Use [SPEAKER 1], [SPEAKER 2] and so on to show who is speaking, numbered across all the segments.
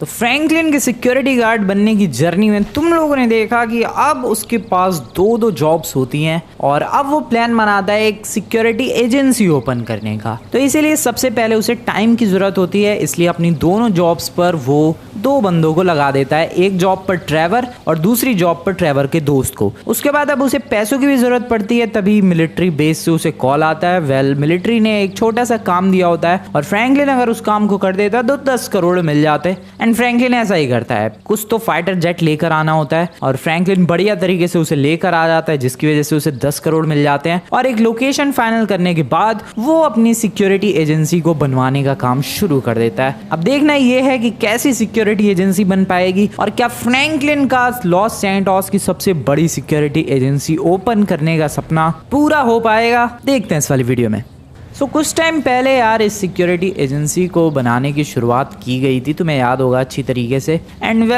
[SPEAKER 1] तो फ्रैंकलिन के security guard बनने की जर्नी में तुम लोगों ने देखा कि अब उसके पास दो जॉब्स होती हैं और अब वो प्लान बनाता है एक सिक्योरिटी एजेंसी ओपन करने का। तो इसीलिए सबसे पहले उसे टाइम की ज़रूरत होती है, इसलिए अपनी दोनों जॉब्स पर वो 2 बंदों को लगा देता है, एक जॉब पर ट्रेवर और दूसरी जॉब पर ट्रेवर के दोस्त को। उसके बाद अब उसे पैसों की भी ज़रूरत पड़ती है, तभी मिलिट्री बेस से उसे कॉल आता है। मिलिट्री ने एक छोटा सा काम दिया होता है और फ्रैंकलिन अगर उस काम को कर देता है तो 10 करोड़ मिल जाते हैं। एंड फ्रैंकलिन ऐसा ही करता है। कुछ तो फाइटर जेट लेकर आना होता है और फ्रैंकलिन बढ़िया तरीके से उसे लेकर आ जाता है, जिसकी वजह से उसे 10 करोड़ मिल जाते हैं। और एक लोकेशन फाइनल करने के बाद वो अपनी सिक्योरिटी एजेंसी को बनवाने का काम शुरू कर देता है। अब देखना ये है कि कैसी सिक्योरिटी एजेंसी बन पाएगी और क्या फ्रैंकलिन का लॉस सैंटोस की सबसे बड़ी सिक्योरिटी एजेंसी ओपन करने का सपना पूरा हो पाएगा। देखते हैं इस वाली वीडियो में। कुछ टाइम पहले यार इस सिक्योरिटी एजेंसी को बनाने की शुरुआत की गई थी, तुम्हें याद होगा अच्छी तरीके से। एंड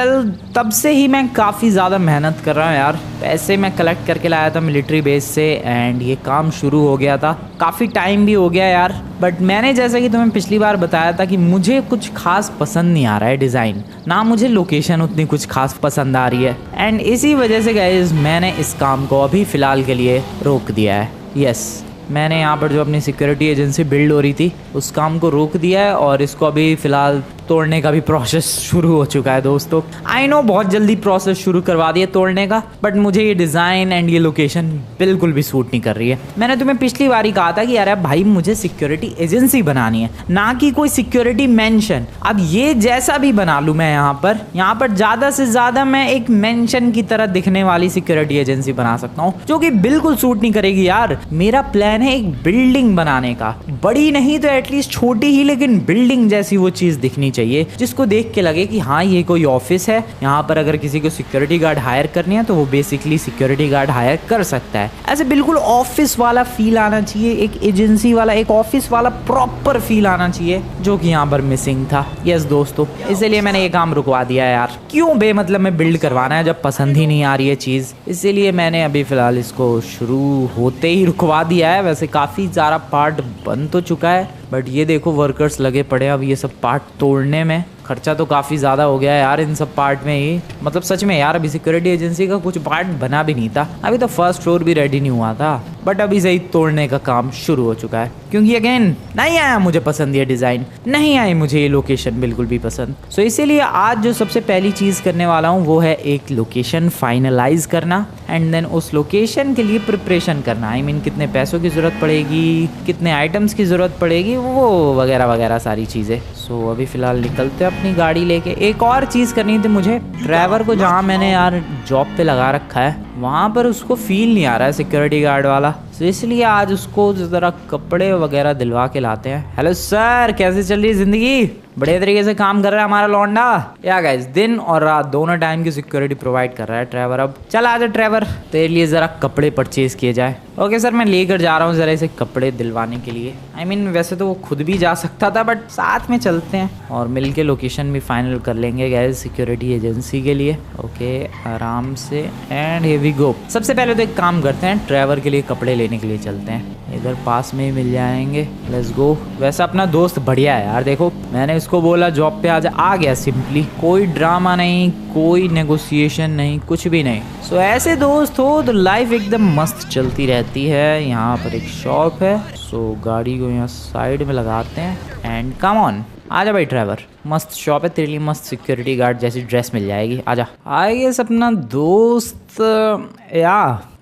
[SPEAKER 1] तब से ही मैं काफ़ी ज़्यादा मेहनत कर रहा हूँ यार। पैसे मैं कलेक्ट करके लाया था मिलिट्री बेस से एंड ये काम शुरू हो गया था। काफ़ी टाइम भी हो गया यार, बट मैंने जैसा कि तुम्हें पिछली बार बताया था कि मुझे कुछ खास पसंद नहीं आ रहा है डिज़ाइन, ना मुझे लोकेशन उतनी कुछ खास पसंद आ रही है। एंड इसी वजह से गाइस मैंने इस काम को अभी फ़िलहाल के लिए रोक दिया है। यस, मैंने यहाँ पर जो अपनी सिक्योरिटी एजेंसी बिल्ड हो रही थी उस काम को रोक दिया है और इसको अभी फ़िलहाल तोड़ने का भी प्रोसेस शुरू हो चुका है दोस्तों। आई नो बहुत जल्दी प्रोसेस शुरू करवा दिया तोड़ने का, बट मुझे ये डिज़ाइन एंड ये लोकेशन बिल्कुल भी सूट नहीं कर रही है। मैंने तुम्हें पिछली बार ही कहा था कि यार भाई मुझे सिक्योरिटी एजेंसी बनानी है, ना कि कोई सिक्योरिटी मेंशन। अब ये जैसा भी बना लूँ मैं यहाँ पर ज़्यादा से ज़्यादा मैं एक मेंशन की तरह दिखने वाली सिक्योरिटी एजेंसी बना सकता हूँ, जो कि बिल्कुल सूट नहीं करेगी यार। मेरा प्लान है एक बिल्डिंग बनाने का, बड़ी नहीं तो एटलीस्ट छोटी ही, लेकिन बिल्डिंग जैसी वो चीज़ दिखनी चाहिए जिसको देख के लगे कि हाँ ये कोई ऑफिस है। यहाँ पर अगर किसी को सिक्योरिटी गार्ड हायर करनी है तो वो बेसिकली सिक्योरिटी गार्ड हायर कर सकता है। ऐसे बिल्कुल ऑफिस वाला फील आना चाहिए, एक एजेंसी वाला, एक ऑफिस वाला प्रॉपर फील आना चाहिए, जो कि यहाँ पर मिसिंग था। यस दोस्तों, इसलिए मैंने ये काम रुकवा दिया है यार। क्यों बेमतलब में बिल्ड करवाना है जब पसंद ही नहीं आ रही है चीज़, इसीलिए मैंने अभी फ़िलहाल इसको शुरू होते ही रुकवा दिया है। वैसे काफ़ी सारा पार्ट बन तो चुका है, बट ये देखो वर्कर्स लगे पड़े हैं अब ये सब पार्ट तोड़ने में। खर्चा तो काफ़ी ज़्यादा हो गया है यार इन सब पार्ट में ही। मतलब सच में यार अभी सिक्योरिटी एजेंसी का कुछ पार्ट बना भी नहीं था, अभी तो फर्स्ट फ्लोर भी रेडी नहीं हुआ था, बट अभी से ही तोड़ने का काम शुरू हो चुका है। क्योंकि अगेन नहीं आया मुझे पसंद ये डिज़ाइन, नहीं आई मुझे ये लोकेशन बिल्कुल भी पसंद। सो इसीलिए आज जो सबसे पहली चीज़ करने वाला हूँ वो है एक लोकेशन फाइनलाइज करना एंड देन उस लोकेशन के लिए प्रिपरेशन करना। आई मीन कितने पैसों की ज़रूरत पड़ेगी, कितने आइटम्स की ज़रूरत पड़ेगी, वो वगैरह वगैरह सारी चीज़ें। सो अभी फ़िलहाल निकलते हैं अपनी गाड़ी लेके। एक और चीज़ करनी थी मुझे, ड्राइवर को जहाँ मैंने यार जॉब पे लगा रखा है वहाँ पर उसको फील नहीं आ रहा है सिक्योरिटी गार्ड वाला, तो इसलिए आज उसको ज़रा कपड़े वगैरह दिलवा के लाते हैं। हेलो सर, कैसे चल रही है ज़िंदगी? बढ़िया तरीके से काम कर रहा है हमारा लौंडा। या गाइस दिन और रात दोनों टाइम की सिक्योरिटी प्रोवाइड कर रहा है ट्रैवर। अब चल आजा ट्रैवर, तेरे लिए ज़रा कपड़े परचेज़ किए जाए। ओके सर, मैं लेकर जा रहा हूँ ज़रा इसे कपड़े दिलवाने के लिए। आई मीन वैसे तो वो खुद भी जा सकता था, बट साथ में चलते हैं और मिल के लोकेशन भी फाइनल कर लेंगे गाइस सिक्योरिटी एजेंसी के लिए। ओके आराम से एंड हियर वी गो। सबसे पहले तो एक काम करते हैं, ट्रैवर के लिए कपड़े लेने के लिए चलते हैं, इधर पास में ही मिल जाएंगे। Let's go. वैसे अपना दोस्त बढ़िया है यार, देखो मैंने इसको बोला जॉब पे आ गया सिंपली, कोई ड्रामा नहीं, कोई नेगोशिएशन नहीं, कुछ भी नहीं। सो ऐसे दोस्त हो तो लाइफ एकदम मस्त चलती रहती है। यहाँ पर एक शॉप है, सो गाड़ी को यहाँ साइड में लगाते हैं एंड कम ऑन, आजा भाई ड्राइवर। मस्त शॉप है, तेरे लिए मस्त सिक्योरिटी गार्ड जैसी ड्रेस मिल जाएगी, आजा। आई गेस अपना दोस्त या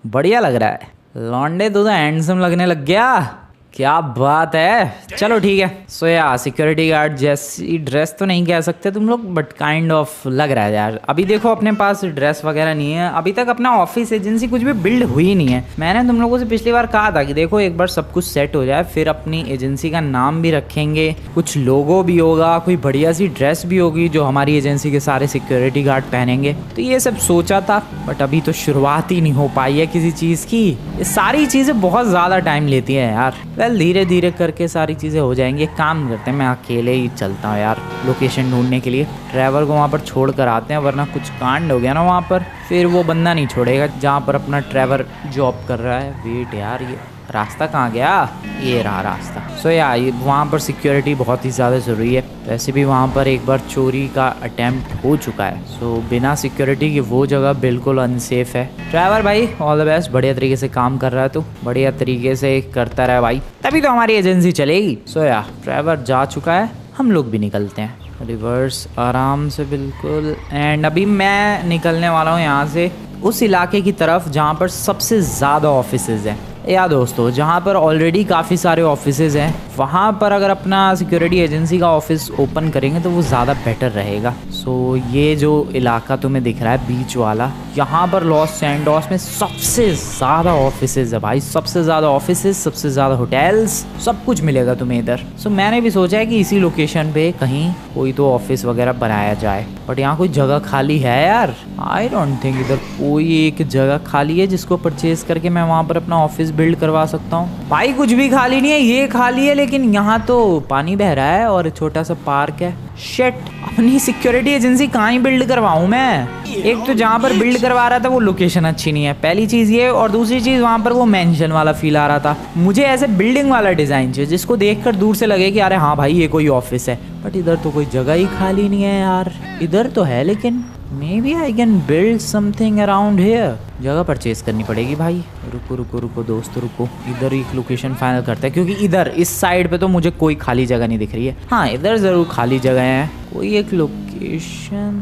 [SPEAKER 1] बढ़िया लग रहा है, लौंडे तो हैंडसम लगने लग गया। क्या बात है, चलो ठीक है। सो या सिक्योरिटी गार्ड जैसी ड्रेस तो नहीं कह सकते तुम लोग, बट काइंड ऑफ लग रहा है यार। अभी देखो अपने पास ड्रेस वगैरह नहीं है, अभी तक अपना ऑफिस एजेंसी कुछ भी बिल्ड हुई नहीं है। मैंने तुम लोगों से पिछली बार कहा था कि देखो एक बार सब कुछ सेट हो जाए फिर अपनी एजेंसी का नाम भी रखेंगे, कुछ लोगो भी होगा, कोई बढ़िया सी ड्रेस भी होगी जो हमारी एजेंसी के सारे सिक्योरिटी गार्ड पहनेंगे। तो ये सब सोचा था, बट अभी तो शुरुआत ही नहीं हो पाई है किसी चीज़ की। ये सारी चीज़ें बहुत ज़्यादा टाइम लेती हैं यार। धीरे धीरे करके सारी चीज़ें हो जाएंगी। एक काम करते हैं, मैं अकेले ही चलता हूँ यार लोकेशन ढूंढने के लिए। ड्राइवर को वहाँ पर छोड़ कर आते हैं, वरना कुछ कांड हो गया ना वहाँ पर, फिर वो बंदा नहीं छोड़ेगा जहाँ पर अपना ड्राइवर जॉब कर रहा है। वेट यार, ये रास्ता कहाँ गया? ये रहा रास्ता। सो यार वहाँ पर सिक्योरिटी बहुत ही ज़्यादा ज़रूरी है। वैसे भी वहाँ पर एक बार चोरी का अटेम्प्ट हो चुका है। सो बिना सिक्योरिटी की वो जगह बिल्कुल अनसेफ है। ड्राइवर भाई ऑल द बेस्ट, बढ़िया तरीके से काम कर रहा है, तो बढ़िया तरीके से करता रहे भाई, तभी तो हमारी एजेंसी चलेगी। सो यार ड्राइवर जा चुका है, हम लोग भी निकलते हैं। रिवर्स आराम से बिल्कुल। एंड अभी मैं निकलने वाला हूँ यहाँ से उस इलाके की तरफ जहाँ पर सबसे ज़्यादा ऑफिसेज हैं। या दोस्तों जहाँ पर ऑलरेडी काफ़ी सारे ऑफिसेज हैं, वहाँ पर अगर अपना सिक्योरिटी एजेंसी का ऑफिस ओपन करेंगे तो वो ज़्यादा बेटर रहेगा। सो ये जो इलाका तुम्हें दिख रहा है बीच वाला, यहाँ पर लॉस सैंटोस में सबसे ज़्यादा ऑफिसेज है भाई, सबसे ज़्यादा ऑफिसेज, सबसे ज़्यादा होटल्स, सब कुछ मिलेगा तुम्हें इधर। सो मैंने भी सोचा है कि इसी लोकेशन पे कहीं कोई तो ऑफिस वगैरह बनाया जाए, बट यहाँ कोई जगह खाली है यार? आई डोंट थिंक इधर कोई एक जगह खाली है जिसको परचेज करके मैं वहाँ पर अपना ऑफिस बिल्ड करवा सकता हूँ। भाई कुछ भी खाली नहीं है, ये खाली है, लेकिन यहाँ तो पानी बह रहा है और छोटा सा पार्क है। शिट, अपनी सिक्योरिटी एजेंसी कहाँ ही बिल्ड करवाऊँ मैं? एक तो जहाँ पर बिल्ड करवा रहा था वो लोकेशन अच्छी नहीं है, पहली चीज़ ये, और दूसरी चीज़ वहाँ पर वो मेंशन वाला फील आ रहा था। मुझे ऐसे बिल्डिंग वाला डिज़ाइन चाहिए जिसको देखकर दूर से लगे कि अरे हाँ भाई ये कोई ऑफिस है। बट इधर तो कोई जगह ही खाली नहीं है यार। इधर तो है लेकिन maybe I can build something around here. जगह परचेज करनी पड़ेगी भाई। रुको रुको रुको दोस्तों रुको, इधर एक लोकेशन फाइनल करते हैं, क्योंकि इधर इस साइड पे तो मुझे कोई खाली जगह नहीं दिख रही है। हाँ इधर ज़रूर खाली जगह है। कोई एक location,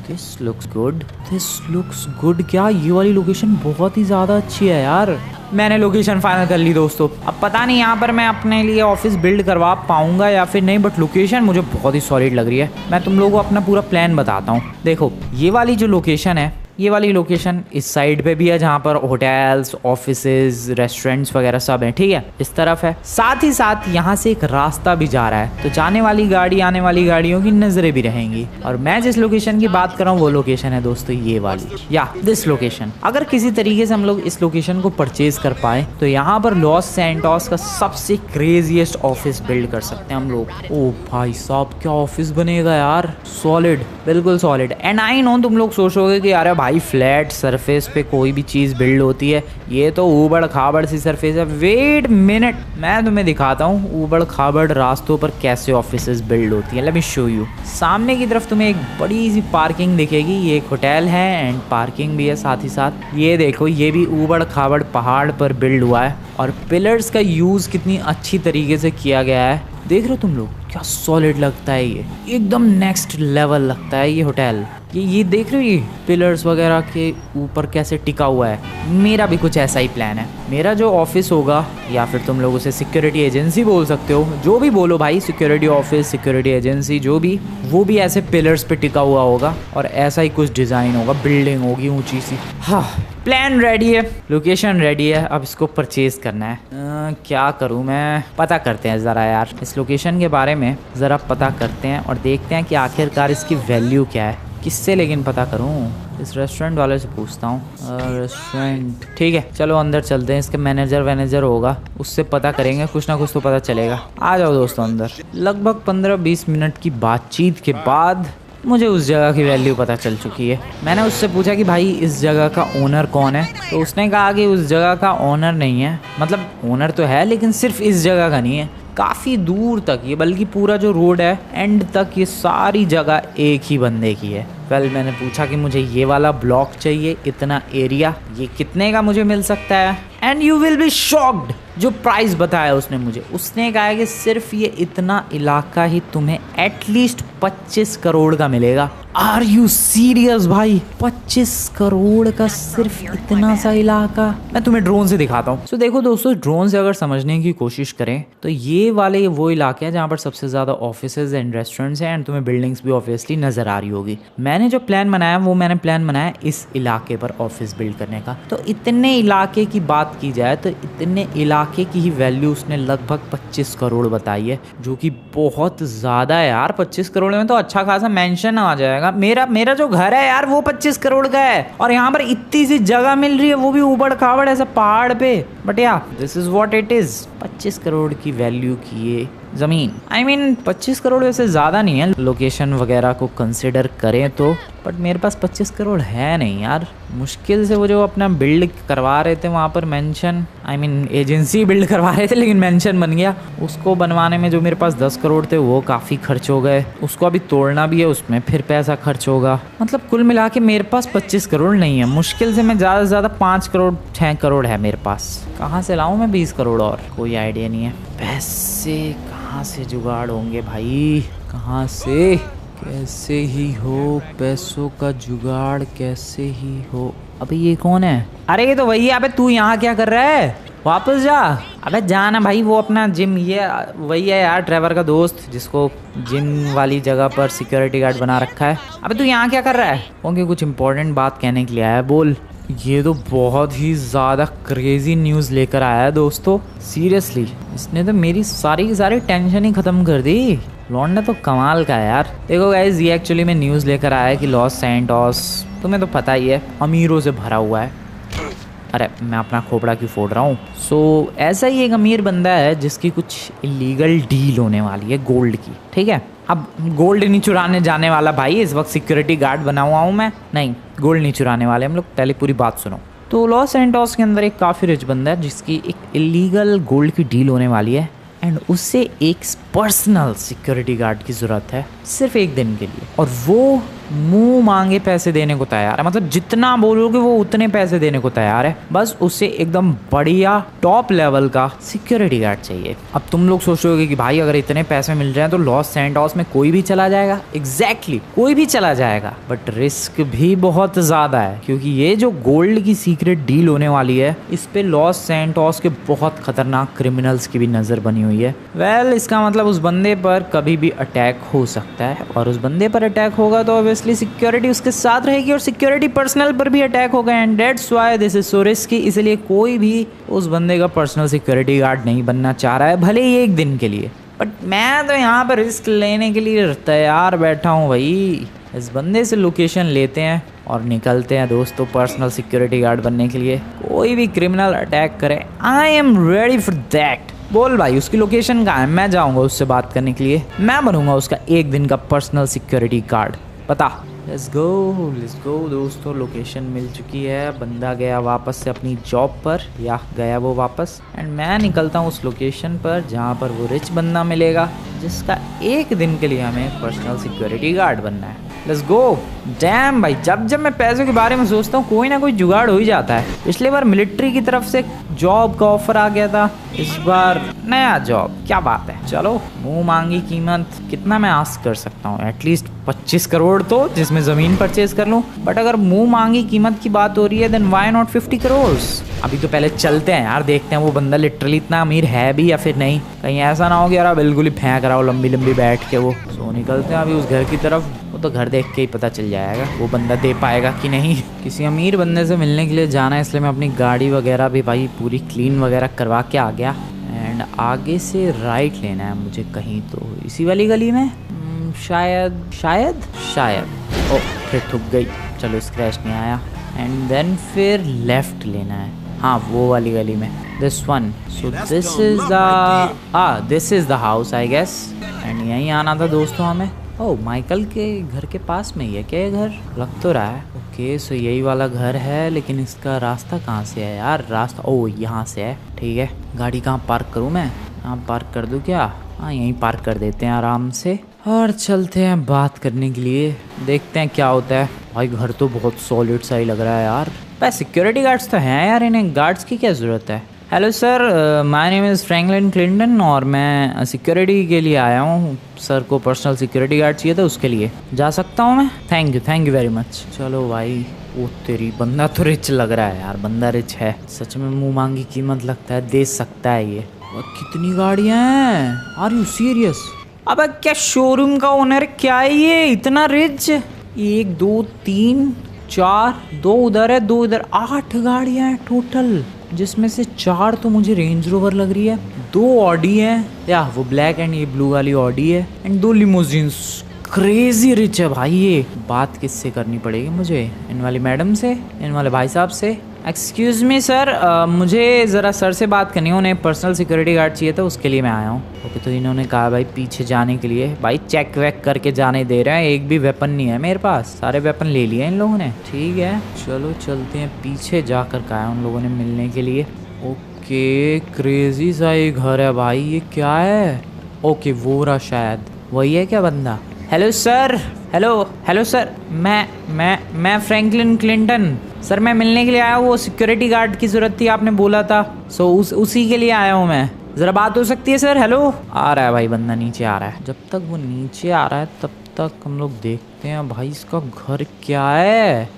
[SPEAKER 1] this looks good, this looks good. क्या ये वाली लोकेशन बहुत ही ज़्यादा अच्छी है यार। मैंने लोकेशन फाइनल कर ली दोस्तों। अब पता नहीं यहाँ पर मैं अपने लिए ऑफिस बिल्ड करवा पाऊंगा या फिर नहीं, बट लोकेशन मुझे बहुत ही सॉलिड लग रही है। मैं तुम लोगों को अपना पूरा प्लान बताता हूँ। देखो ये वाली जो लोकेशन है, ये वाली लोकेशन इस साइड पे भी है जहाँ पर होटल्स, ऑफिसेज, रेस्टोरेंट्स वगैरह सब हैं, ठीक है, इस तरफ है। साथ ही साथ यहाँ से एक रास्ता भी जा रहा है, तो जाने वाली गाड़ी, आने वाली गाड़ियों की नजरें भी रहेंगी। और मैं जिस लोकेशन की बात कर रहा हूँ वो लोकेशन है दोस्तों ये वाली, या दिस लोकेशन। अगर किसी तरीके से हम लोग इस लोकेशन को परचेज कर पाए तो यहाँ पर लॉस सैंटोस का सबसे क्रेजीएस्ट ऑफिस बिल्ड कर सकते हैं हम लोग। ओ भाई साहब क्या ऑफिस बनेगा यार, सॉलिड, बिल्कुल सॉलिड। एंड आई नो तुम लोग सोचोगे कि यार भाई फ्लैट सरफेस पे कोई भी चीज़ बिल्ड होती है, ये तो ऊबड़ खाबड़ सी सरफेस है। वेट मिनट, मैं तुम्हें दिखाता हूँ ऊबड़ खाबड़ रास्तों पर कैसे ऑफिसेज बिल्ड होती है। Let me show you. सामने की तरफ तुम्हें एक बड़ी सी पार्किंग दिखेगी, ये एक होटल है एंड पार्किंग भी है साथ ही साथ। ये देखो ये भी ऊबड़ खाबड़ पहाड़ पर बिल्ड हुआ है, और पिलर्स का यूज़ कितनी अच्छी तरीके से किया गया है। देख रहे हो तुम लोग क्या सॉलिड लगता है, ये एकदम नेक्स्ट लेवल लगता है ये होटल। ये देख रहे हो ये पिलर्स वगैरह के ऊपर कैसे टिका हुआ है। मेरा भी कुछ ऐसा ही प्लान है। मेरा जो ऑफिस होगा, या फिर तुम लोग उसे सिक्योरिटी एजेंसी बोल सकते हो, जो भी बोलो भाई, सिक्योरिटी ऑफिस, सिक्योरिटी एजेंसी, जो भी, वो भी ऐसे पिलर्स पे टिका हुआ होगा और ऐसा ही कुछ डिज़ाइन होगा, बिल्डिंग होगी ऊंची सी। हाँ प्लान रेडी है, लोकेशन रेडी है, अब इसको परचेज करना है। क्या करूँ मैं, पता करते हैं ज़रा यार इस लोकेशन के बारे में, ज़रा पता करते हैं और देखते हैं कि आखिरकार इसकी वैल्यू क्या है। किससे लेकिन पता करूँ, इस रेस्टोरेंट वाले से पूछता हूँ। रेस्टोरेंट, ठीक है चलो अंदर चलते हैं, इसके मैनेजर होगा, उससे पता करेंगे, कुछ ना कुछ तो पता चलेगा। आ जाओ दोस्तों अंदर। लगभग 15-20 मिनट की बातचीत के बाद मुझे उस जगह की वैल्यू पता चल चुकी है। मैंने उससे पूछा कि भाई इस जगह का ओनर कौन है, तो उसने कहा कि उस जगह का ओनर नहीं है, मतलब ओनर तो है लेकिन सिर्फ इस जगह का नहीं है, काफ़ी दूर तक ये, बल्कि पूरा जो रोड है एंड तक, ये सारी जगह एक ही बंदे की है। वेल मैंने पूछा कि मुझे ये वाला ब्लॉक चाहिए, इतना एरिया, ये कितने का मुझे मिल सकता है? And you will be shocked, जो प्राइस बताया उसने मुझे, उसने कहा कि सिर्फ ये इतना इलाका ही तुम्हें एटलीस्ट 25 करोड़ का मिलेगा। आर यू सीरियस भाई, 25 करोड़ का सिर्फ इतना सा इलाका? मैं तुम्हें ड्रोन से दिखाता हूँ। सो देखो दोस्तों, ड्रोन से अगर समझने की कोशिश करें तो ये वाले वो इलाके हैं जहाँ पर सबसे ज़्यादा ऑफिसेज एंड रेस्टोरेंट्स हैं, एंड तुम्हें बिल्डिंग्स भी ऑब्वियसली नज़र आ रही होगी। मैंने जो प्लान बनाया वो मैंने प्लान बनाया इस इलाके पर ऑफिस बिल्ड करने का। तो इतने इलाके की बात की जाए तो इतने इलाके की ही वैल्यू उसने लगभग 25 करोड़ बताई है, जो कि बहुत ज़्यादा है यार। 25 करोड़ में तो अच्छा खासा मेंशन आ जाएगा। मेरा जो घर है यार वो 25 करोड़ का है, और यहाँ पर इतनी सी जगह मिल रही है, वो भी ऊबड़ खाबड़ ऐसा पहाड़ पे। बट या this is what it is. 25 crore की वैल्यू की ये ज़मीन, I mean 25 करोड़ वैसे ज़्यादा नहीं है, लोकेशन वगैरह को कंसिडर करें तो बट मेरे पास 25 करोड़ है नहीं यार। मुश्किल से वो जो अपना बिल्ड करवा रहे थे वहाँ पर mention, I mean agency build करवा रहे थे लेकिन मेंशन बन गया। उसको बनवाने में जो मेरे पास 10 करोड़ थे वो काफ़ी खर्च हो गए। उसको अभी तोड़ना भी है, उसमें फिर पैसा खर्च होगा। मतलब कुल मिला के मेरे पास 25 करोड़ नहीं है। मुश्किल से मैं ज़्यादा से ज़्यादा 5 करोड़ 6 करोड़ है मेरे पास। कहाँ से लाऊं मैं 20 करोड़ और? कोई आइडिया नहीं है। पैसे कहाँ से जुगाड़ होंगे भाई, कहाँ से? कैसे ही हो पैसों का जुगाड़, कैसे ही हो। अबे ये कौन है? अरे ये तो वही है। अबे तू यहाँ क्या कर रहा है? वापस जा। अबे जाना भाई, वो अपना जिम, ये वही है यार ड्राइवर का दोस्त जिसको जिम वाली जगह पर सिक्योरिटी गार्ड बना रखा है। अबे तू यहाँ क्या कर रहा है? क्योंकि कुछ इंपॉर्टेंट बात कहने के लिए आया है, बोल। ये तो बहुत ही ज़्यादा क्रेजी न्यूज़ लेकर आया है दोस्तों, सीरियसली। इसने तो मेरी सारी की सारी टेंशन ही ख़त्म कर दी। लौंडा तो कमाल का है यार। देखो गाइस, ये एक्चुअली में न्यूज़ लेकर आया है कि लॉस सैंटोस, तुम्हें तो पता ही है, अमीरों से भरा हुआ है। अरे मैं अपना खोपड़ा क्यों फोड़ रहा हूँ। सो ऐसा ही एक अमीर बंदा है जिसकी कुछ इलीगल डील होने वाली है गोल्ड की, ठीक है। अब गोल्ड नहीं चुराने जाने वाला भाई, इस वक्त सिक्योरिटी गार्ड बना हुआ हूँ मैं। नहीं, गोल्ड नहीं चुराने वाले हम लोग, पहले पूरी बात सुनो। तो लॉस सैंटोस के अंदर एक काफ़ी रिच बंदा है जिसकी एक इलीगल गोल्ड की डील होने वाली है एंड उससे एक पर्सनल सिक्योरिटी गार्ड की ज़रूरत है सिर्फ एक दिन के लिए। और वो मुंह मांगे पैसे देने को तैयार है, मतलब जितना बोलोगे वो उतने पैसे देने को तैयार है। बस उससे एकदम बढ़िया टॉप लेवल का सिक्योरिटी गार्ड चाहिए। अब तुम लोग सोचोगे कि भाई अगर इतने पैसे मिल रहे हैं तो लॉस सैंटोस में कोई भी चला जाएगा। एग्जैक्टली, कोई भी चला जाएगा, बट रिस्क भी बहुत ज़्यादा है क्योंकि ये जो गोल्ड की सीक्रेट डील होने वाली है इस पे लॉस सैंटोस के बहुत खतरनाक क्रिमिनल्स की भी नज़र बनी हुई है। वेल, इसका मतलब उस बंदे पर कभी भी अटैक हो सकता है और उस बंदे पर अटैक होगा तो ऑब्वियसली सिक्योरिटी उसके साथ रहेगी और सिक्योरिटी पर्सनल पर भी अटैक होगा and that's why this is so risky. इसलिए कोई भी उस बंदे का पर्सनल सिक्योरिटी गार्ड नहीं बनना चाह रहा है, भले ही एक दिन के लिए। बट मैं तो यहाँ पर रिस्क लेने के लिए तैयार बैठा हूँ भाई। इस बंदे से लोकेशन लेते हैं और निकलते हैं दोस्तों पर्सनल सिक्योरिटी गार्ड बनने के लिए। कोई भी क्रिमिनल अटैक करे, I am ready for that. बोल भाई उसकी लोकेशन कहाँ है, मैं जाऊँगा उससे बात करने के लिए। मैं बनूंगा उसका एक दिन का पर्सनल सिक्योरिटी गार्ड, पता। लेट्स गो दोस्तों, लोकेशन मिल चुकी है। बंदा गया वापस से अपनी जॉब पर, या गया वो वापस, एंड मैं निकलता हूँ उस लोकेशन पर जहाँ पर वो रिच बंदा मिलेगा जिसका एक दिन के लिए हमें पर्सनल सिक्योरिटी गार्ड बनना है। Let's go. डैम भाई, जब मैं पैसों के बारे में सोचता हूँ कोई ना कोई जुगाड़ हो ही जाता है। पिछले बार मिलिट्री की तरफ से जॉब का ऑफर आ गया था, इस बार नया जॉब, क्या बात है। चलो, मुंह मांगी कीमत कितना मैं आस्क कर सकता हूँ? एटलीस्ट 25 करोड़ तो, जिसमें ज़मीन परचेज कर लूँ। बट अगर मुंह मांगी कीमत की बात हो रही है देन व्हाई नॉट 50 करोड़। अभी तो पहले चलते हैं यार, देखते हैं वो बंदा लिटरली इतना अमीर है भी या फिर नहीं। कहीं ऐसा ना हो कि यार बिल्कुल ही फेंक रहा हो लंबी लंबी बैठ के वो। सो निकलते हैं अभी उस घर की तरफ। वो तो घर देख के ही पता चल जाएगा वो बंदा दे पाएगा कि नहीं। किसी अमीर बंदे से मिलने के लिए जाना है, इसलिए मैं अपनी गाड़ी वगैरह भी भाई पूरी क्लीन वगैरह करवा के आ गया। एंड आगे से राइट लेना है मुझे कहीं, तो इसी वाली गली में शायद ओ फिर थुक गई, चलो स्क्रैच नहीं आया। एंड देन फिर लेफ्ट लेना है, हाँ वो वाली गली में, this one. So this is the house I guess. And यहीं आना था दोस्तों हमें। ओह, माइकल के घर के पास में ही है क्या ये घर? लग तो रहा है। ओके, सो यही वाला घर है, लेकिन इसका रास्ता कहाँ से है यार? रास्ता ओह यहाँ से है, ठीक है। गाड़ी कहाँ पार्क करूँ मैं? यहाँ पार्क कर दूँ क्या? हाँ यहीं पार्क कर देते हैं आराम से और चलते हैं बात करने के लिए, देखते हैं क्या होता है। भाई घर तो बहुत सॉलिड सा ही लग रहा है यार। भाई सिक्योरिटी गार्ड्स तो हैं यार, इन्हें गार्ड्स की क्या ज़रूरत है। Hello sir, my name is Franklin Clinton और मैं सिक्योरिटी के लिए आया हूँ। सर को पर्सनल सिक्योरिटी गार्ड चाहिए था, उसके लिए जा सकता हूँ मैं? Thank you very much. चलो भाई, वो तेरी बंदा तो रिच लग रहा है यार, बंदा रिच है सच में। मुंह मांगी कीमत लगता है दे सकता है ये। और कितनी गाड़ियाँ हैं, आर यू सीरियस? अब क्या शोरूम का ओनर क्या है ये, इतना रिच? 1 2 3 4, 2 उधर है 2 इधर, 8 गाड़ियाँ हैं टोटल, जिसमें से 4 तो मुझे रेंज रोवर लग रही है, 2 ऑडी है, या वो ब्लैक एंड ये ब्लू वाली ऑडी है, एंड 2 लिमोजिन्स। क्रेजी रिच है भाई ये। बात किससे करनी पड़ेगी मुझे? इन वाली मैडम से, इन वाले भाई साहब से, एक्सक्यूज़ मी सर, मुझे ज़रा सर से बात करनी है, उन्हें पर्सनल सिक्योरिटी गार्ड चाहिए था, उसके लिए मैं आया हूँ। ओके, तो इन्होंने कहा भाई पीछे जाने के लिए, भाई चेक वेक करके जाने दे रहे हैं, एक भी वेपन नहीं है मेरे पास, सारे वेपन ले लिए इन लोगों ने। ठीक है चलो चलते हैं, पीछे जाकर कहा है उन लोगों ने मिलने के लिए। ओके, क्रेजी सा ये घर है भाई, ये क्या है? ओके वो रहा, शायद वही है क्या बंदा। हेलो सर, हेलो सर, मैं फ्रैंकलिन क्लिंटन सर, मैं मिलने के लिए आया हूँ, वो सिक्योरिटी गार्ड की ज़रूरत थी, आपने बोला था, सो उसी के लिए आया हूँ मैं। ज़रा बात हो सकती है सर? हेलो, आ रहा है भाई बंदा, नीचे आ रहा है। जब तक वो नीचे आ रहा है तब तक हम लोग देखते हैं भाई इसका घर क्या है।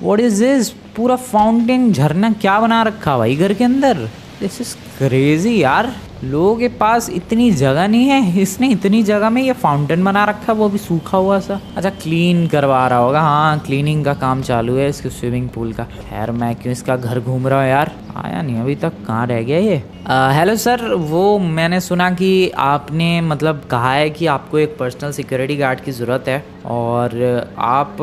[SPEAKER 1] What is this? पूरा फाउंटेन, झरना क्या बना रखा भाई घर के अंदर। दिस इज़ क्रेजी यार, लोगों के पास इतनी जगह नहीं है, इसने इतनी जगह में ये फाउंटेन बना रखा, वो भी सूखा हुआ सा। अच्छा क्लीन करवा रहा होगा, हाँ क्लीनिंग का काम चालू है इसके स्विमिंग पूल का। खैर मैं क्यों इसका घर घूम रहा हूँ यार, आया नहीं अभी तक, कहाँ रह गया ये। हेलो सर, वो मैंने सुना कि आपने मतलब कहा है कि आपको एक पर्सनल सिक्योरिटी गार्ड की ज़रूरत है और आप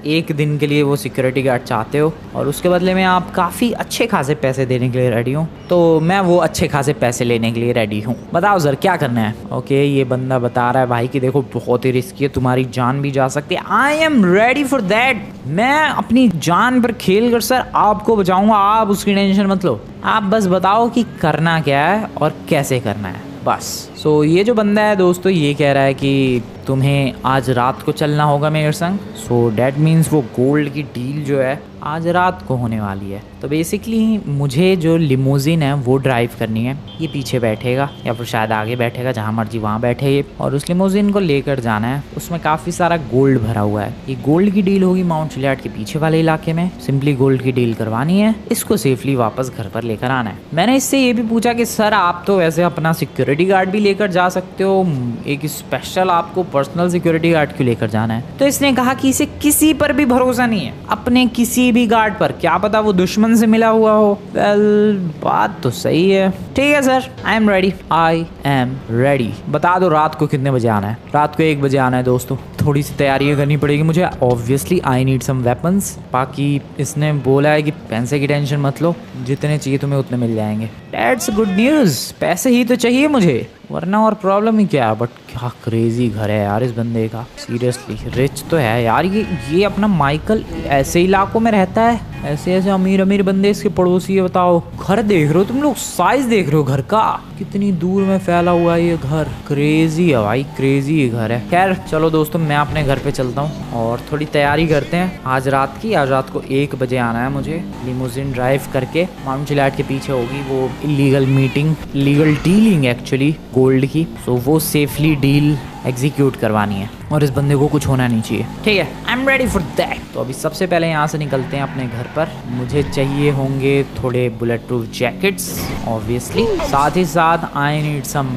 [SPEAKER 1] एक दिन के लिए वो सिक्योरिटी गार्ड चाहते हो और उसके बदले में आप काफ़ी अच्छे खासे पैसे देने के लिए रेडी हो। तो मैं वो अच्छे खासे पैसे लेने के लिए रेडी हूँ, बताओ सर क्या करना है। ओके, ये बंदा बता रहा है भाई कि देखो बहुत ही रिस्की है, तुम्हारी जान भी जा सकती है। I am ready for that, मैं अपनी जान पर खेल कर सर आपको बचाऊंगा, आप उसकी टेंशन मत लो, आप बस बताओ कि करना क्या है और कैसे करना है बस। सो ये जो बंदा है दोस्तों, ये कह रहा है कि तुम्हें आज रात को चलना होगा मेरे संग। सो डैट मीन्स वो गोल्ड की डील जो है आज रात को होने वाली है। तो बेसिकली मुझे जो लिमोजिन है वो ड्राइव करनी है, ये पीछे बैठेगा या फिर शायद आगे बैठेगा, जहाँ मर्जी वहाँ बैठे ये, और उस लिमोजिन को लेकर जाना है। उसमें काफ़ी सारा गोल्ड भरा हुआ है, ये गोल्ड की डील होगी माउंट चिलियाड के पीछे वाले इलाके में। सिंपली गोल्ड की डील करवानी है, इसको सेफली वापस घर पर लेकर आना है। मैंने इससे ये भी पूछा कि सर आप तो वैसे अपना सिक्योरिटी गार्ड भी लेकर जा सकते हो, एक स्पेशल आपको पर्सनल सिक्योरिटी गार्ड क्यों लेकर जाना है? तो इसने कहा कि इसे किसी पर भी भरोसा नहीं है, अपने किसी भी गार्ड पर, क्या पता वो दुश्मन से मिला हुआ हो। वेल बात तो सही है, ठीक है sir, I am ready, I am ready. बता दो रात को कितने बजे आना है? रात को 1 बजे आना है दोस्तों, थोड़ी सी तैयारी करनी पड़ेगी मुझे, obviously I need some weapons. बाकी इसने बोला है कि पैसे की टेंशन मत लो, जितने चाहिए तुम्हें उतने मिल जाएंगे। दैट्स गुड न्यूज़, पैसे ही तो चाहिए मुझे, वरना और प्रॉब्लम ही क्या है। बट क्या क्रेजी घर है यार इस बंदे का, सीरियसली रिच तो है यार ये अपना माइकल ऐसे इलाकों में रहता है, ऐसे ऐसे अमीर अमीर बंदे इसके पड़ोसी है। बताओ घर देख रहे हो तुम लोग, साइज देख रहे हो घर का, कितनी दूर में फैला हुआ है ये घर, क्रेजी है भाई, क्रेजी ये घर है। खैर चलो दोस्तों, मैं अपने घर पे चलता हूँ और थोड़ी तैयारी करते हैं आज रात की। आज रात को 1 बजे आना है मुझे, लिमोजिन ड्राइव करके माउंट चिलियाड के पीछे होगी वो illegal meeting, legal dealing actually gold की। सो वो सेफली डील एग्जीक्यूट करवानी है और इस बंदे को कुछ होना नहीं चाहिए, ठीक है? I am ready for that. तो अभी सबसे पहले यहाँ से निकलते हैं अपने घर पर। मुझे चाहिए होंगे थोड़े बुलेट प्रूफ जैकेट्स ऑब्वियसली, साथ ही साथ I need some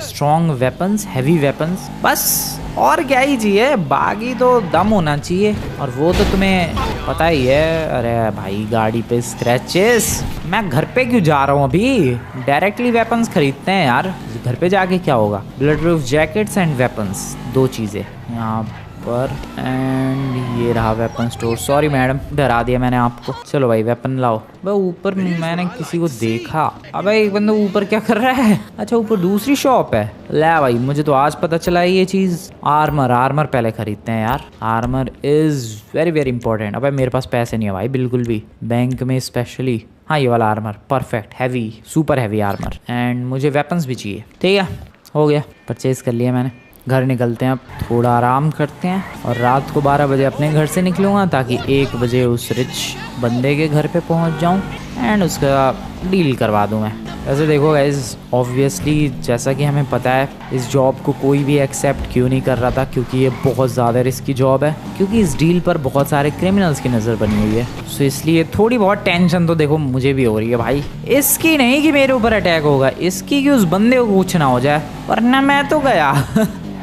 [SPEAKER 1] strong weapons, heavy weapons, बस और क्या ही चाहिए, बाकी तो दम होना चाहिए और वो तो तुम्हें पता ही है। अरे भाई गाड़ी पे स्क्रैचेस, मैं घर पे क्यों जा रहा हूँ अभी, डायरेक्टली वेपन्स खरीदते हैं यार, घर पे जाके क्या होगा। Bullet proof jackets and weapons, 2 चीज़ें यहाँ पर, एंड ये रहा वेपन स्टोर। सॉरी मैडम, डरा दिया मैंने आपको। चलो भाई वेपन लाओ। भाई ऊपर मैंने किसी को देखा, अबे एक बंदा ऊपर क्या कर रहा है? अच्छा ऊपर दूसरी शॉप है, ले भाई मुझे तो आज पता चला है ये चीज़। आर्मर पहले खरीदते हैं यार, armour is very very important. अबे मेरे पास पैसे नहीं है भाई बिल्कुल भी, बैंक में स्पेशली। हाँ ये वाला armour perfect, heavy, super heavy armour, and मुझे वेपन्स भी चाहिए। ठीक है हो गया, परचेज कर लिया मैंने। घर निकलते हैं अब, थोड़ा आराम करते हैं और रात को 12 बजे अपने घर से निकलूँगा ताकि 1 बजे उस रिच बंदे के घर पे पहुंच जाऊं एंड उसका डील करवा दूं मैं। वैसे देखो गाइस, ऑब्वियसली जैसा कि हमें पता है इस जॉब को कोई भी एक्सेप्ट क्यों नहीं कर रहा था, क्योंकि ये बहुत ज़्यादा रिस्की जॉब है, क्योंकि इस डील पर बहुत सारे क्रिमिनल्स की नज़र बनी हुई है। सो इसलिए थोड़ी बहुत टेंशन तो देखो मुझे भी हो रही है भाई, इसकी नहीं कि मेरे ऊपर अटैक होगा, इसकी कि उस बंदे को कुछ ना हो जाए, वरना मैं तो गया।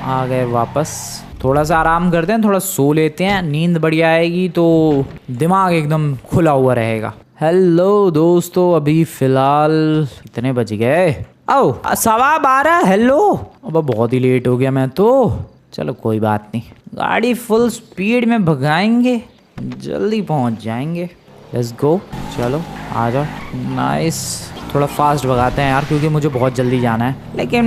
[SPEAKER 1] आ गए वापस, थोड़ा सा आराम करते हैं, थोड़ा सो लेते हैं, नींद बढ़िया आएगी तो दिमाग एकदम खुला हुआ रहेगा। हेलो दोस्तों, अभी फ़िलहाल कितने बज गए? ओ 12:15। हेलो, अब बहुत ही लेट हो गया मैं तो। चलो कोई बात नहीं, गाड़ी फुल स्पीड में भगाएंगे, जल्दी पहुंच जाएंगे। लेट्स गो, चलो आ जाओ। नाइस, थोड़ा फास्ट भगाते हैं यार क्योंकि मुझे बहुत जल्दी जाना है, लेकिन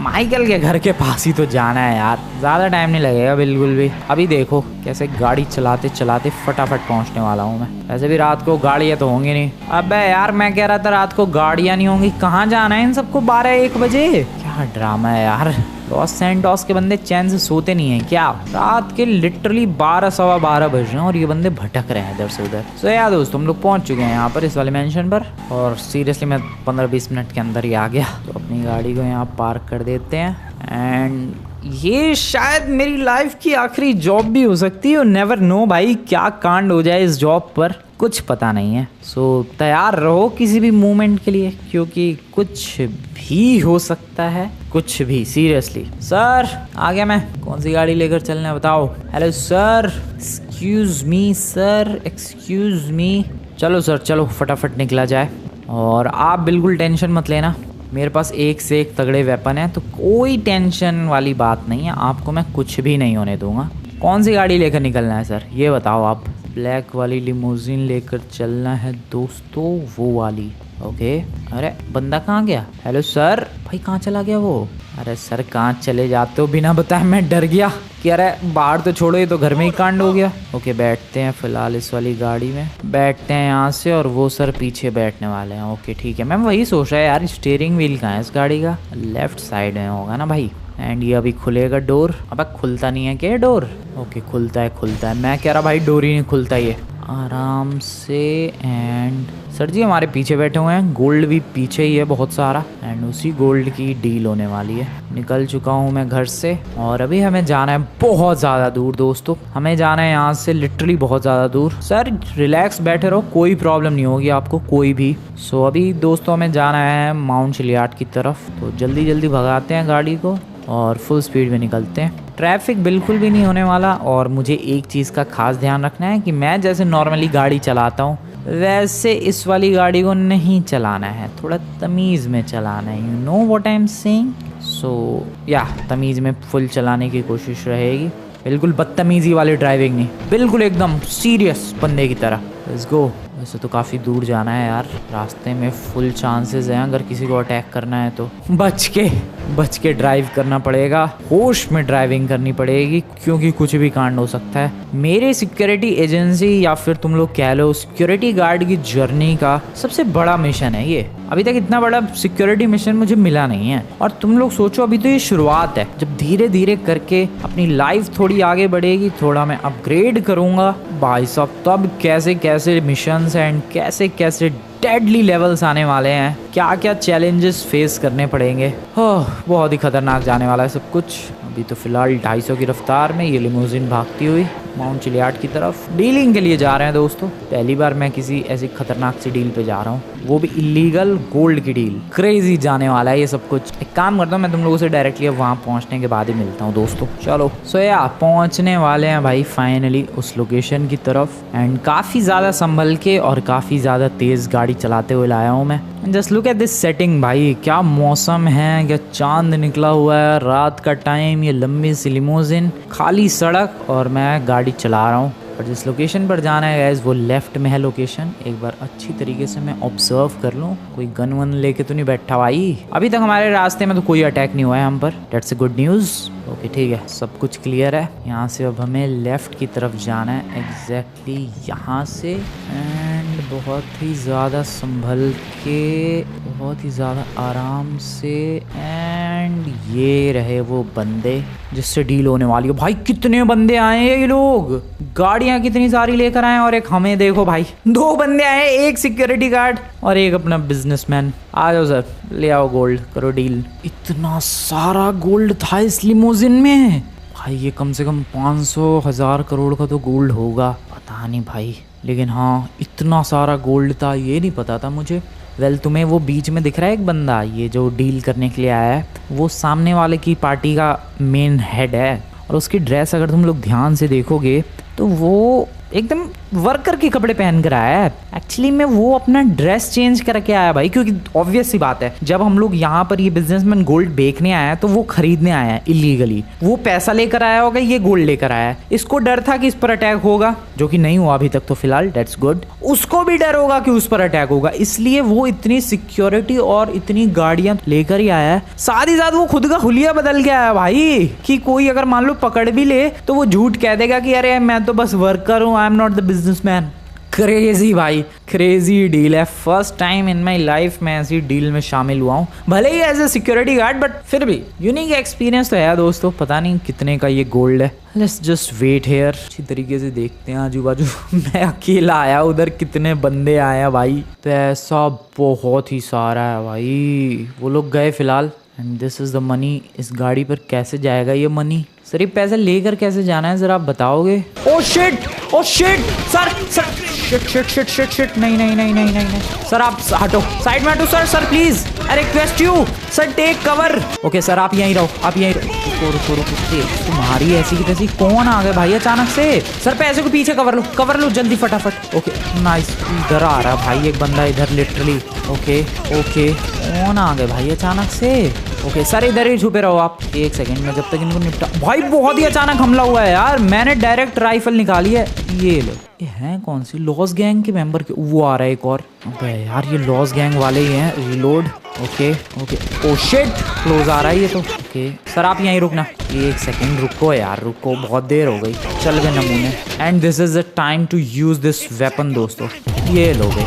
[SPEAKER 1] माइकल के घर के पास ही तो जाना है यार, ज़्यादा टाइम नहीं लगेगा बिल्कुल भी। अभी देखो कैसे गाड़ी चलाते चलाते फटाफट पहुंचने वाला हूँ मैं। वैसे भी रात को गाड़ियाँ तो होंगी नहीं। अबे यार मैं कह रहा था रात को गाड़ियाँ नहीं होंगी, कहाँ जाना है इन सबको 12-1 बजे? क्या ड्रामा है यार, लॉस सैंटोस के बंदे चैन से सोते नहीं हैं क्या? रात के लिटरली 12-12:15 बज रहे हैं और ये बंदे भटक रहे हैं इधर से उधर। सो यार दोस्तों हम लोग पहुंच चुके हैं यहाँ पर इस वाले मेंशन पर, और सीरियसली मैं 15-20 मिनट के अंदर ही आ गया। तो अपनी गाड़ी को यहाँ पार्क कर देते हैं, एंड ये शायद मेरी लाइफ की आखिरी जॉब भी हो सकती है। नेवर नो भाई, क्या कांड हो जाए इस जॉब पर कुछ पता नहीं है। सो तैयार रहो किसी भी मोमेंट के लिए, क्योंकि कुछ भी हो सकता है, कुछ भी। सीरियसली सर आ गया मैं, कौन सी गाड़ी लेकर चलना है बताओ? Hello sir, excuse me sir, excuse me. चलो सर चलो फटाफट निकला जाए, और आप बिल्कुल टेंशन मत लेना, मेरे पास एक से एक तगड़े वेपन है, तो कोई टेंशन वाली बात नहीं है, आपको मैं कुछ भी नहीं होने दूंगा। कौन सी गाड़ी लेकर निकलना है सर ये बताओ आप? ब्लैक वाली लिमोजिन लेकर चलना है दोस्तों, वो वाली। ओके, अरे बंदा कहाँ गया? हेलो सर, भाई कहाँ चला गया वो? अरे सर कहाँ चले जाते हो बिना बताए? मैं डर गया कि अरे बाहर तो छोड़ो, ये तो घर में ही कांड हो गया। ओके बैठते हैं फिलहाल इस वाली गाड़ी में, बैठते हैं यहाँ से, और वो सर पीछे बैठने वाले हैं। ओके ठीक है, मैं वही सोच रहा है यार स्टीयरिंग व्हील कहाँ है इस गाड़ी का? लेफ्ट साइड में होगा ना भाई। एंड ये अभी खुलेगा डोर। अब खुलता नहीं है क्या डोर? ओके खुलता है खुलता है, मैं कह रहा भाई डोर ही नहीं खुलता ये। आराम से, एंड सर जी हमारे पीछे बैठे हुए हैं, गोल्ड भी पीछे ही है बहुत सारा, एंड उसी गोल्ड की डील होने वाली है। निकल चुका हूँ मैं घर से, और अभी हमें जाना है बहुत ज़्यादा दूर दोस्तों, हमें जाना है यहाँ से लिटरली बहुत ज़्यादा दूर। सर रिलैक्स बैठे रहो, कोई प्रॉब्लम नहीं होगी आपको कोई भी। सो अभी दोस्तों हमें जाना है माउंट चिलियार्ड की तरफ, तो जल्दी जल्दी भगाते हैं गाड़ी को और फुल स्पीड में निकलते हैं। ट्रैफिक बिल्कुल भी नहीं होने वाला, और मुझे एक चीज़ का खास ध्यान रखना है कि मैं जैसे नॉर्मली गाड़ी चलाता हूँ वैसे इस वाली गाड़ी को नहीं चलाना है, थोड़ा तमीज़ में चलाना है। You know what I am saying? So yeah तमीज़ में फुल चलाने की कोशिश रहेगी, बिल्कुल बदतमीज़ी वाली ड्राइविंग नहीं, बिल्कुल एकदम सीरियस बंदे की तरह। Let's go. वैसे तो काफ़ी दूर जाना है यार, रास्ते में फुल चांसेस हैं अगर किसी को अटैक करना है तो बच के ड्राइव करना पड़ेगा, होश में ड्राइविंग करनी पड़ेगी, क्योंकि कुछ भी कांड हो सकता है। मेरे सिक्योरिटी एजेंसी या फिर तुम लोग कह लो सिक्योरिटी गार्ड की जर्नी का सबसे बड़ा मिशन है ये। अभी तक इतना बड़ा सिक्योरिटी मिशन मुझे मिला नहीं है, और तुम लोग सोचो अभी तो ये शुरुआत है। जब धीरे धीरे करके अपनी लाइफ थोड़ी आगे बढ़ेगी, थोड़ा मैं अपग्रेड करूँगा भाई साहब, तब कैसे कैसे मिशंस एंड कैसे कैसे डेडली लेवल्स आने वाले हैं, क्या क्या चैलेंजेस फेस करने पड़ेंगे। बहुत ही खतरनाक जाने वाला है सब कुछ। अभी तो फिलहाल 250 की रफ्तार में ये लिमोजिन भागती हुई माउंट चिलियार्ड की तरफ डीलिंग के लिए जा रहे हैं दोस्तों। पहली बार मैं किसी ऐसी खतरनाक सी डील पे जा रहा हूँ, वो भी इलीगल गोल्ड की डील। क्रेजी जाने वाला है ये सब कुछ। एक काम करता हूँ मैं तुम लोगों से डायरेक्टली वहाँ पहुँचने के बाद ही मिलता हूँ दोस्तों। चलो सो या पहुँचने वाले हैं भाई फाइनली उस लोकेशन की तरफ, एंड काफ़ी ज़्यादा संभल के और काफ़ी ज़्यादा तेज़ गाड़ी चलाते हुए लाया हूँ मैं। Just look at this setting भाई, क्या मौसम है, क्या चांद निकला हुआ है, रात का टाइम, ये लंबी सी लिमोजिन, खाली सड़क, और मैं गाड़ी चला रहा हूँ। और जिस लोकेशन पर जाना है गाइस वो लेफ्ट में है लोकेशन। एक बार अच्छी तरीके से मैं ऑब्जर्व कर लूँ, कोई गन वन लेके तो नहीं बैठा भाई। अभी तक हमारे रास्ते में तो कोई अटैक नहीं हुआ है हम पर, dates a good news. Okay ठीक है, सब कुछ क्लियर है। यहाँ से अब हमें लेफ़्ट की तरफ जाना है, एग्जैक्टली यहाँ से, एंड बहुत ही ज़्यादा संभल के, बहुत ही ज़्यादा आराम से। एंड ये रहे वो बंदे जिससे डील होने वाली है। भाई कितने बंदे आए हैं ये लोग, गाड़ियाँ कितनी सारी लेकर आए, और एक हमें देखो भाई, 2 बंदे आए, एक सिक्योरिटी गार्ड और एक अपना बिजनेसमैन। आ जाओ सर, ले आओ गोल्ड, करो डील। इतना सारा गोल्ड था इस लिमोजिन में भाई, ये कम से कम 500,000 करोड़ का तो गोल्ड होगा, पता नहीं भाई, लेकिन हाँ इतना सारा गोल्ड था ये नहीं पता था मुझे। वेल तुम्हें वो बीच में दिख रहा है एक बंदा, ये जो डील करने के लिए आया है, वो सामने वाले की पार्टी का मेन हेड है, और उसकी ड्रेस अगर तुम लोग ध्यान से देखोगे तो वो एकदम वर्कर के कपड़े पहन कर आया है। एक्चुअली में वो अपना ड्रेस चेंज करके आया भाई, क्योंकि ऑब्वियस सी बात है जब हम लोग यहाँ पर ये बिजनेसमैन गोल्ड बेचने आया है तो वो खरीदने आया है इलीगली। वो पैसा लेकर आया होगा, ये गोल्ड लेकर आया है। इसको डर था कि इस पर अटैक होगा, जो कि नहीं हुआ अभी तक तो फिलहाल, दैट्स गुड। उसको भी डर होगा कि उस पर अटैक होगा, इसलिए वो इतनी सिक्योरिटी और इतनी गाड़ियां लेकर ही आया है। साथ ही साथ वो खुद का हुलिया बदल के आया भाई, कि कोई अगर मान लो पकड़ भी ले तो वो झूठ कह देगा कि अरे मैं तो बस वर्कर हूँ, I am not the businessman. Crazy भाई, क्रेजी डील है। First time in my life मैं ऐसी डील में शामिल हुआ हूँ, भले ही as a security guard, but फिर भी यूनिक एक्सपीरियंस तो है दोस्तों। पता नहीं कितने का ये गोल्ड है। लेट्स जस्ट वेट हेयर, अच्छी तरीके से देखते हैं आजू बाजू। मैं अकेला आया, उधर कितने बंदे आए हैं भाई। पैसा बहुत ही सारा है भाई। वो लोग गए फिलहाल, and this is the money. इस गाड़ी पर कैसे जाएगा ये मनी? सर ये पैसा लेकर कैसे जाना है जरा आप बताओगे? Oh shit, oh shit sir, sir shit shit shit shit shit, नहीं नहीं नहीं नहीं नहीं नहीं सर, आप हटो, साइड में हटो sir, sir please, I request you sir, take cover. Okay sir आप यहीं रहो, आप यहीं रहो। रुको रुको रुको, तुम्हारी ऐसी की तैसी कौन आ गए भाई अचानक से? सर पैसे को पीछे कवर लो जल्दी फटाफट। ओके नाइस, इधर आ रहा भाई एक बंदा इधर लिटरली। ओके ओके, कौन आ गए भाई अचानक से? ओके सर इधर ही छुपे रहो आप, एक सेकंड में जब तक इनको निपटा। भाई बहुत ही अचानक हमला हुआ है यार, मैंने डायरेक्ट राइफल निकाली है। ये लो, ये हैं कौन सी? लॉस गैंग के मेंबर के। वो आ रहा है एक और। अबे यार ये लॉस गैंग वाले ही हैं। Reload. Okay okay, oh shit, close आ रहा है ये तो। ओके सर आप यहीं रुकना, एक सेकंड रुको यार, रुको, बहुत देर हो गई, चल गए नमूने। And this is the time to use this weapon दोस्तों। ये लो गए,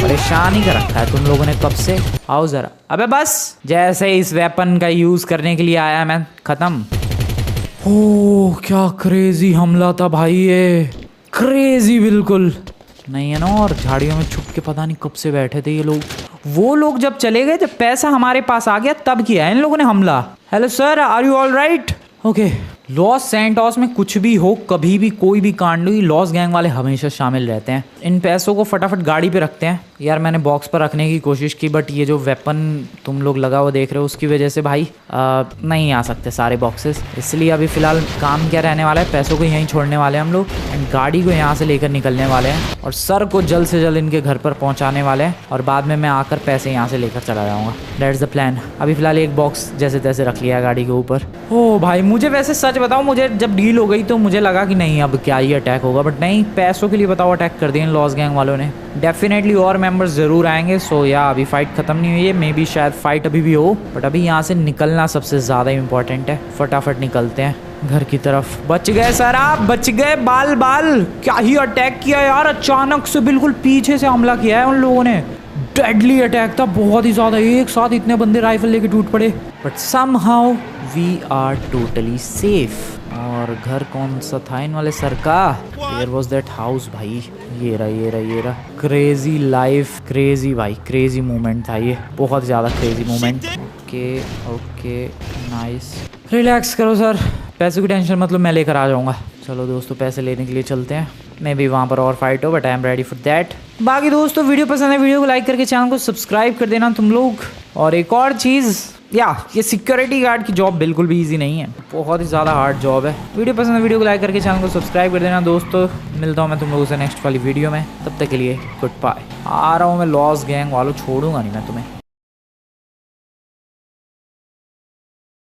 [SPEAKER 1] परेशान ही कर रखा है तुम लोगों ने कब से। आओ जरा। अबे बस, जैसे इस वेपन का यूज करने के लिए आया मैं, खत्म। ओह क्या क्रेजी हमला था भाई ये, क्रेजी बिल्कुल नहीं है ना। और झाड़ियों में छुप के पता नहीं कब से बैठे थे ये लोग। वो लोग जब चले गए, जब पैसा हमारे पास आ गया तब किया है इन लोगों ने हमला। Hello sir, are you all right? Okay, Los Santos में कुछ भी हो, कभी भी कोई भी कांड हुई, लॉस गैंग वाले हमेशा शामिल रहते हैं। इन पैसों को फटाफट गाड़ी पे रखते हैं। यार मैंने बॉक्स पर रखने की कोशिश की, बट ये जो वेपन तुम लोग लगा हुआ देख रहे हो उसकी वजह से भाई नहीं आ सकते सारे बॉक्सेस, इसलिए अभी फिलहाल काम क्या रहने वाला है, पैसों को यहीं छोड़ने वाले हैं हम लोग, एंड गाड़ी को यहाँ से लेकर निकलने वाले हैं, और सर को जल्द से जल्द इनके घर पर पहुँचाने वाले हैं, और बाद में मैं आकर पैसे यहाँ से लेकर चला जाऊँगा। That's the plan. अभी फिलहाल एक बॉक्स जैसे तैसे रख लिया गाड़ी के ऊपर। ओ भाई, मुझे वैसे सच बताओ, मुझे जब डील हो गई तो मुझे लगा कि नहीं अब क्या ही अटैक होगा, बट नहीं, पैसों के लिए बताओ अटैक कर दिए लॉस गैंग वालों ने। डेफिनेटली और मेंबर्स ज़रूर आएंगे। सो या अभी फाइट ख़त्म नहीं हुई है, मे बी शायद फाइट अभी भी हो, बट अभी यहाँ से निकलना सबसे ज़्यादा इम्पोर्टेंट है। फटाफट निकलते हैं घर की तरफ। बच गए सर, आप बच गए। बाल बाल, क्या ही अटैक किया यार, अचानक से बिल्कुल पीछे से हमला किया है उन लोगों ने। डेडली अटैक था, बहुत ही ज़्यादा, एक साथ इतने बंदे राइफल लेके टूट पड़े, but somehow we are totally safe. और घर कौन सा था इन वाले सर का? Where was that house भाई? ये रहा ये रहा ये रहा। क्रेजी लाइफ, क्रेजी भाई, क्रेजी मोमेंट था ये, बहुत ज़्यादा crazy moment. Okay okay nice, relax करो सर, पैसे की टेंशन मतलब मैं लेकर आ जाऊँगा। चलो दोस्तों पैसे लेने के लिए चलते हैं। मे बी वहाँ पर और फाइट हो, but I am ready for that. बाकी दोस्तों वीडियो पसंद है, वीडियो को लाइक करके चैनल को सब्सक्राइब कर देना तुम लोग। और एक और चीज़, ये सिक्योरिटी गार्ड की जॉब बिल्कुल भी इजी नहीं है, बहुत ही ज़्यादा हार्ड जॉब है। वीडियो पसंद है, वीडियो को लाइक करके चैनल को सब्सक्राइब कर देना दोस्तों। मिलता हूँ मैं तुम लोगों से नेक्स्ट वाली वीडियो में, तब तक के लिए गुड बाय। आ रहा हूँ मैं लॉस गैंग वालों, छोड़ूंगा नहीं मैं तुम्हें।